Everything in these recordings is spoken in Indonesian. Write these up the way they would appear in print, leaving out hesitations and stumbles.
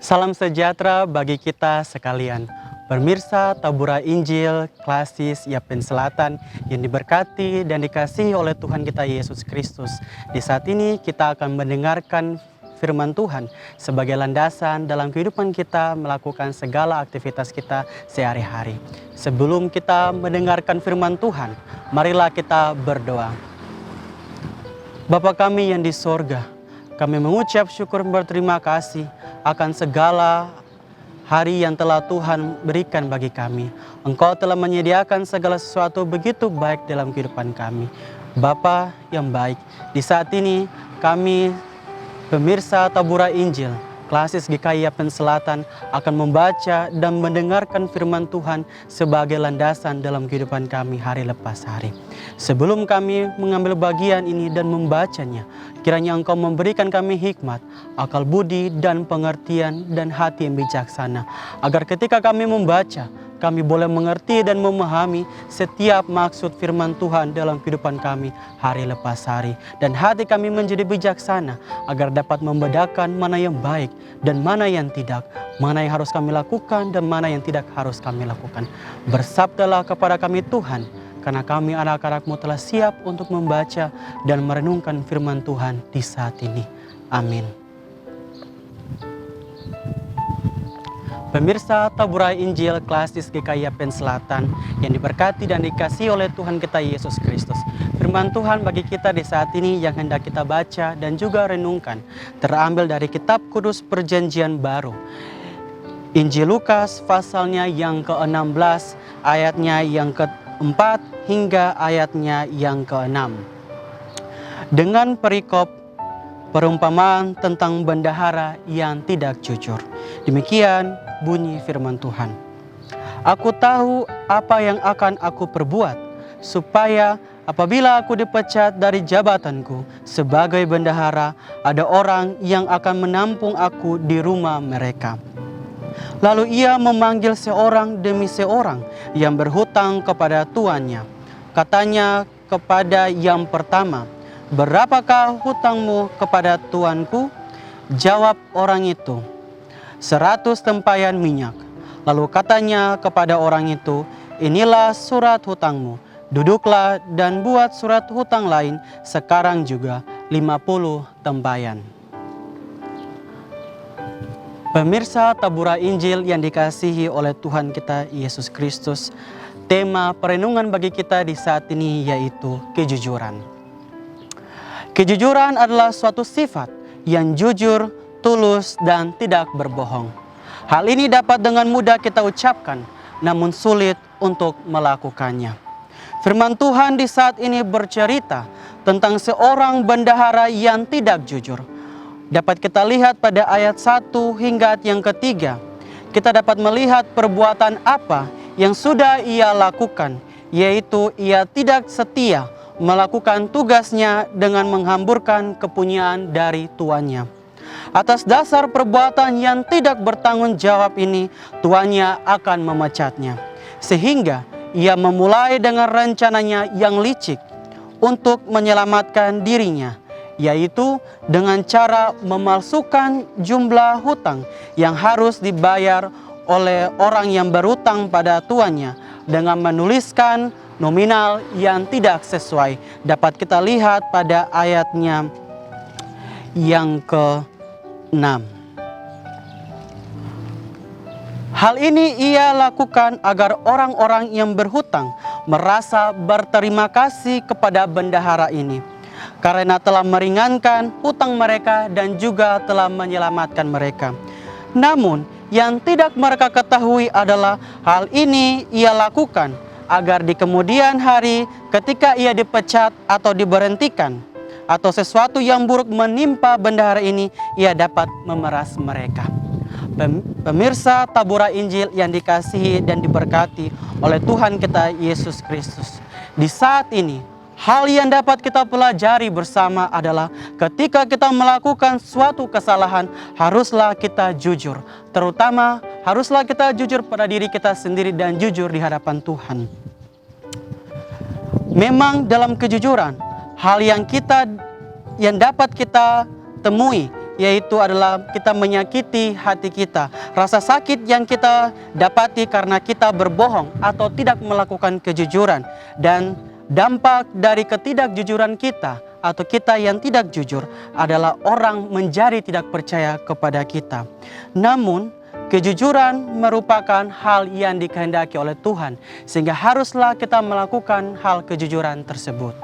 Salam sejahtera bagi kita sekalian. Pemirsa Tabura Injil Klasis Yapen Selatan yang diberkati dan dikasihi oleh Tuhan kita Yesus Kristus. Di saat ini kita akan mendengarkan firman Tuhan sebagai landasan dalam kehidupan kita melakukan segala aktivitas kita sehari-hari. Sebelum kita mendengarkan firman Tuhan, marilah kita berdoa. Bapa kami yang di sorga, kami mengucap syukur berterima kasih akan segala hari yang telah Tuhan berikan bagi kami. Engkau telah menyediakan segala sesuatu begitu baik dalam kehidupan kami. Bapa yang baik, di saat ini kami pemirsa Tabura Injil Klasis GKI Yapen Selatan akan membaca dan mendengarkan firman Tuhan sebagai landasan dalam kehidupan kami hari lepas hari. Sebelum kami mengambil bagian ini dan membacanya, kiranya Engkau memberikan kami hikmat, akal budi dan pengertian dan hati yang bijaksana, agar ketika kami membaca, kami boleh mengerti dan memahami setiap maksud firman Tuhan dalam kehidupan kami hari lepas hari. Dan hati kami menjadi bijaksana agar dapat membedakan mana yang baik dan mana yang tidak. Mana yang harus kami lakukan dan mana yang tidak harus kami lakukan. Bersabdalah kepada kami Tuhan, karena kami anak-anak-Mu telah siap untuk membaca dan merenungkan firman Tuhan di saat ini. Amin. Pemirsa Tabura Injil Klasis GKI Yapen Selatan yang diberkati dan dikasihi oleh Tuhan kita Yesus Kristus. Firman Tuhan bagi kita di saat ini yang hendak kita baca dan juga renungkan terambil dari Kitab Kudus Perjanjian Baru. Injil Lukas pasalnya yang ke-16, ayatnya yang ke-4 hingga ayatnya yang ke-6. Dengan perikop perumpamaan tentang bendahara yang tidak jujur. Demikian bunyi firman Tuhan. Aku tahu apa yang akan aku perbuat, supaya apabila aku dipecat dari jabatanku sebagai bendahara, ada orang yang akan menampung aku di rumah mereka. Lalu ia memanggil seorang demi seorang yang berhutang kepada tuannya. Katanya kepada yang pertama, "Berapakah hutangmu kepada tuanku?" Jawab orang itu, 100 tempayan minyak. Lalu katanya kepada orang itu, "Inilah surat hutangmu. Duduklah dan buat surat hutang lain sekarang juga 50 tempayan." Pemirsa Tabura Injil yang dikasihi oleh Tuhan kita Yesus Kristus, tema perenungan bagi kita di saat ini yaitu kejujuran. Kejujuran adalah suatu sifat yang jujur, tulus, dan tidak berbohong. Hal ini dapat dengan mudah kita ucapkan, namun sulit untuk melakukannya. Firman Tuhan di saat ini bercerita tentang seorang bendahara yang tidak jujur. Dapat kita lihat pada ayat 1 hingga yang ketiga. Kita dapat melihat perbuatan apa yang sudah ia lakukan, yaitu ia tidak setia melakukan tugasnya dengan menghamburkan kepunyaan dari tuannya. Atas dasar perbuatan yang tidak bertanggung jawab ini, tuannya akan memecatnya. Sehingga ia memulai dengan rencananya yang licik untuk menyelamatkan dirinya, yaitu dengan cara memalsukan jumlah hutang yang harus dibayar oleh orang yang berhutang pada tuannya dengan menuliskan nominal yang tidak sesuai. Dapat kita lihat pada ayatnya yang ke-6. Hal ini ia lakukan agar orang-orang yang berhutang merasa berterima kasih kepada bendahara ini, karena telah meringankan hutang mereka dan juga telah menyelamatkan mereka. Namun yang tidak mereka ketahui adalah hal ini ia lakukan agar di kemudian hari ketika ia dipecat atau diberhentikan atau sesuatu yang buruk menimpa bendahara ini, ia dapat memeras mereka. Pemirsa Tabura Injil yang dikasihi dan diberkati oleh Tuhan kita Yesus Kristus. Di saat ini, hal yang dapat kita pelajari bersama adalah ketika kita melakukan suatu kesalahan, haruslah kita jujur. Terutama haruslah kita jujur pada diri kita sendiri dan jujur di hadapan Tuhan. Memang dalam kejujuran, hal yang dapat kita temui yaitu adalah kita menyakiti hati kita. Rasa sakit yang kita dapati karena kita berbohong atau tidak melakukan kejujuran. Dan dampak dari ketidakjujuran kita atau kita yang tidak jujur adalah orang menjadi tidak percaya kepada kita. Namun, kejujuran merupakan hal yang dikehendaki oleh Tuhan, sehingga haruslah kita melakukan hal kejujuran tersebut.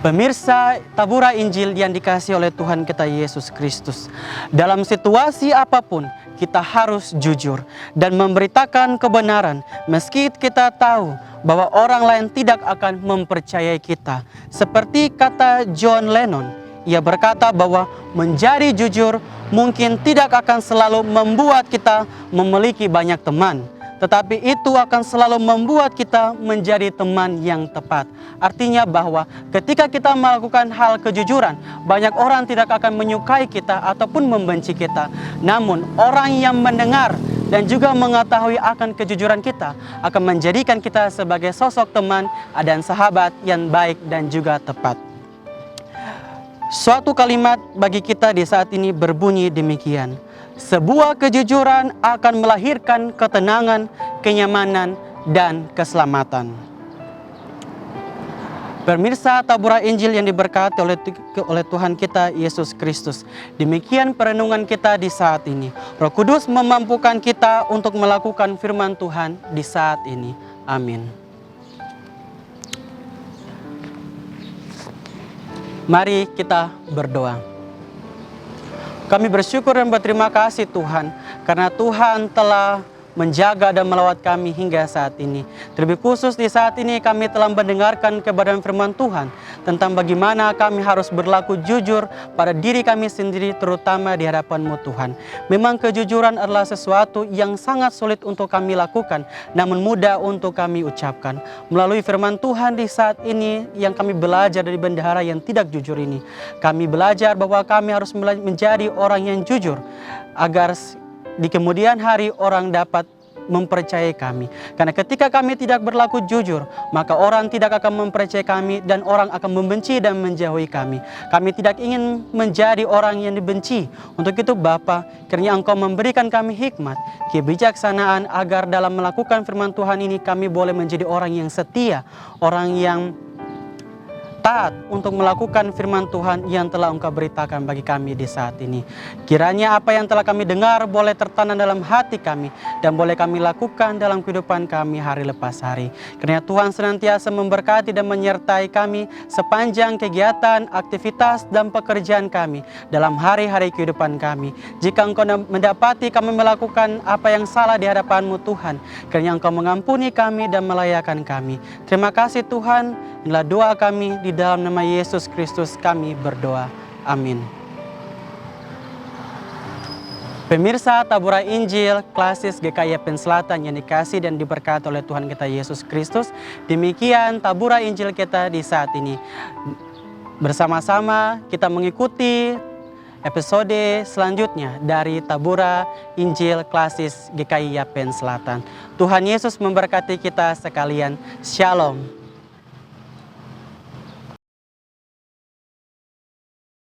Pemirsa Tabura Injil yang dikasihi oleh Tuhan kita Yesus Kristus, dalam situasi apapun kita harus jujur dan memberitakan kebenaran meski kita tahu bahwa orang lain tidak akan mempercayai kita. Seperti kata John Lennon, ia berkata bahwa menjadi jujur mungkin tidak akan selalu membuat kita memiliki banyak teman, tetapi itu akan selalu membuat kita menjadi teman yang tepat. Artinya bahwa ketika kita melakukan hal kejujuran, banyak orang tidak akan menyukai kita ataupun membenci kita. Namun orang yang mendengar dan juga mengetahui akan kejujuran kita akan menjadikan kita sebagai sosok teman dan sahabat yang baik dan juga tepat. Suatu kalimat bagi kita di saat ini berbunyi demikian: sebuah kejujuran akan melahirkan ketenangan, kenyamanan, dan keselamatan. Pemirsa Tabura Injil yang diberkati oleh Tuhan kita Yesus Kristus, demikian perenungan kita di saat ini. Roh Kudus memampukan kita untuk melakukan firman Tuhan di saat ini. Amin. Mari kita berdoa. Kami bersyukur dan berterima kasih Tuhan, karena Tuhan telah menjaga dan melawat kami hingga saat ini. Terlebih khusus di saat ini kami telah mendengarkan kebenaran firman Tuhan tentang bagaimana kami harus berlaku jujur pada diri kami sendiri, terutama di hadapan-Mu Tuhan. Memang kejujuran adalah sesuatu yang sangat sulit untuk kami lakukan, namun mudah untuk kami ucapkan. Melalui firman Tuhan di saat ini yang kami belajar dari bendahara yang tidak jujur ini, kami belajar bahwa kami harus menjadi orang yang jujur agar di kemudian hari orang dapat mempercayai kami. Karena ketika kami tidak berlaku jujur, maka orang tidak akan mempercayai kami dan orang akan membenci dan menjauhi kami. Kami tidak ingin menjadi orang yang dibenci. Untuk itu Bapa, kiranya Engkau memberikan kami hikmat, kebijaksanaan agar dalam melakukan firman Tuhan ini kami boleh menjadi orang yang setia, orang yang taat untuk melakukan firman Tuhan yang telah Engkau beritakan bagi kami di saat ini. Kiranya apa yang telah kami dengar boleh tertanam dalam hati kami dan boleh kami lakukan dalam kehidupan kami hari lepas hari. Kiranya Tuhan senantiasa memberkati dan menyertai kami sepanjang kegiatan, aktivitas, dan pekerjaan kami dalam hari-hari kehidupan kami. Jika Engkau mendapati kami melakukan apa yang salah di hadapan-Mu Tuhan, kiranya Engkau mengampuni kami dan melayakan kami. Terima kasih Tuhan. Inilah doa kami, di dalam nama Yesus Kristus kami berdoa. Amin. Pemirsa Tabura Injil Klasis GKI Yapen Selatan yang dikasih dan diberkati oleh Tuhan kita Yesus Kristus, demikian Tabura Injil kita di saat ini. Bersama-sama kita mengikuti episode selanjutnya dari Tabura Injil Klasis GKI Yapen Selatan. Tuhan Yesus memberkati kita sekalian. Shalom.